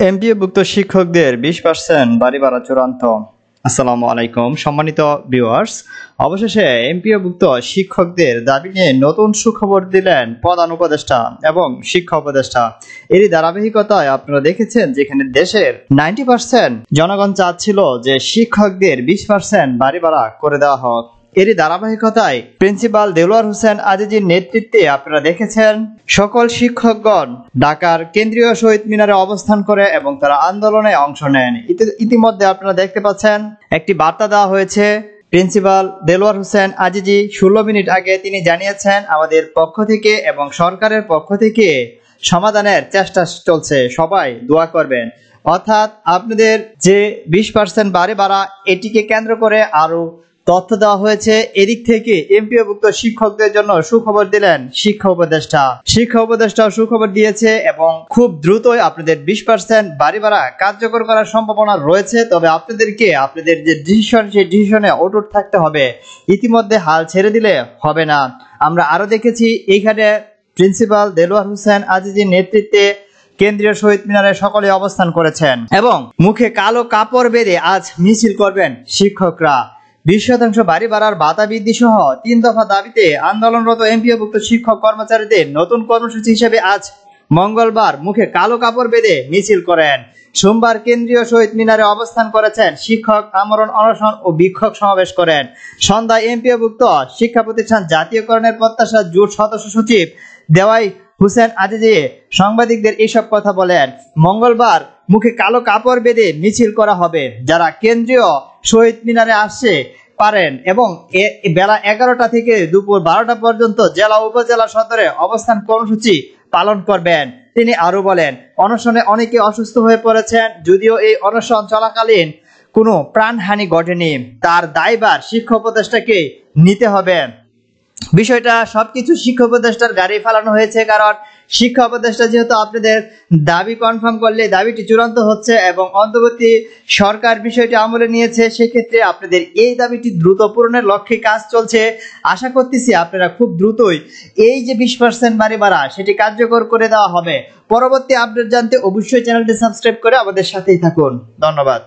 এমপিওভুক্ত শিক্ষকদের 20% বাড়ি ভাড়া চূড়ান্ত। আসসালামু আলাইকুম সম্মানিত ভিউয়ার্স, অবশেষে এমপিওভুক্ত শিক্ষকদের দাবি নিয়ে নতুন সুখবর দিলেন প্রধান উপদেষ্টা এবং শিক্ষা উপদেষ্টা। এরই ধারাবাহিকতায় আপনারা দেখেছেন যেখানে দেশের 90% জনগণ চাচ্ছিল যে শিক্ষকদের 20% বাড়ি ভাড়া করে দেওয়া হোক। এরই ধারাবাহিকতায় প্রিন্সিপাল দেলোয়ার হোসেন আজিজির নেতৃত্বে আপনারা দেখেছেন সকল শিক্ষকগণ ঢাকার কেন্দ্রীয় শহীদ মিনারে অবস্থান করে এবং তারা আন্দোলনে অংশ নেন। ইতিমধ্যে আপনারা দেখতে পাচ্ছেন একটি বার্তা দেওয়া হয়েছে। প্রিন্সিপাল দেলোয়ার হোসেন আজিজি 16 মিনিট আগে তিনি জানিয়েছেন আমাদের পক্ষ থেকে এবং সরকারের পক্ষ থেকে সমাধানের চেষ্টা চলছে, সবাই দোয়া করবেন। অর্থাৎ আপনাদের যে 20% বাড়ি ভাড়া এটিকে কেন্দ্র করে আরো তথ্য দেওয়া হয়েছে। এদিক থেকে এমপিওভুক্ত শিক্ষকদের জন্য সুখবর দিলেন শিক্ষা উপদেষ্টা। শিক্ষা উপদেষ্টা সুখবর দিয়েছে এবং খুব দ্রুতই আপনাদের 20% বাড়ি ভাড়া কার্যকর করার সম্ভাবনা রয়েছে। তবে আপনাদেরকে আপনাদের যে ডিসিশন সেই ডিসিশনে অটুট থাকতে হবে। ইতিমধ্যে হাল ছেড়ে দিলে হবে না। আমরা আরো দেখেছি এইখানে প্রিন্সিপাল দেলোয়ার হোসেন আজিজির নেতৃত্বে কেন্দ্রীয় শহীদ মিনারে সকলে অবস্থান করেছেন এবং মুখে কালো কাপড় বেঁধে আজ মিছিল করবেন শিক্ষকরা। 20% বাড়ি ভাড়ার ভাতা বৃদ্ধি সহ 3 দফা দাবিতে আন্দোলনরত এমপিওভুক্ত শিক্ষক কর্মচারীদের নতুন কর্মসূচি হিসেবে আজ মঙ্গলবার মুখে কালো কাপড় বেঁধে মিছিল করেন। সোমবার কেন্দ্রীয় শহীদ মিনারে অবস্থান করেছেন শিক্ষক আমরণ অনশন ও বিক্ষোভ সমাবেশ করেন। সন্ধ্যায় এমপিওভুক্ত শিক্ষা প্রতিষ্ঠান জাতীয়করণের প্রত্যাশা জোট সদস্য সচিব দেওয়াই হোসেন আজিজি সাংবাদিকদের এইসব কথা বলেন। মঙ্গলবার মুখে কালো কাপড় বেঁধে মিছিল করা হবে। যারা কেন্দ্রীয় শহীদ মিনারে আসছে পারেন এবং বেলা 11টা থেকে দুপুর 12টা পর্যন্ত জেলা উপজেলা সদরে অবস্থান কর্মসূচি পালন করবেন। তিনি আরো বলেন, অনশনে অনেকে অসুস্থ হয়ে পড়েছেন। যদিও এই অনশন চলাকালীন কোনো প্রাণহানি ঘটেনি, তার দায়ভার শিক্ষা উপদেষ্টাকে নিতে হবে। বিষয়টা সবকিছু শিক্ষা উপদেষ্টার গাড়ি ফেলানো হয়েছে, কারণ শিক্ষা উপদেষ্টা যেহেতু আপনাদের দাবি কনফার্ম করলে দাবিটি চূড়ান্ত হচ্ছে এবং অন্তর্বর্তী সরকার বিষয়টি আমলে নিয়েছে, সেক্ষেত্রে আপনাদের এই দাবিটি দ্রুত পূরণের লক্ষ্যে কাজ চলছে। আশা করতেছি আপনারা খুব দ্রুতই এই যে 20% বাড়ি ভাড়া সেটি কার্যকর করে দেওয়া হবে। পরবর্তী আপডেট জানতে অবশ্যই চ্যানেলটি সাবস্ক্রাইব করে আমাদের সাথেই থাকুন। ধন্যবাদ।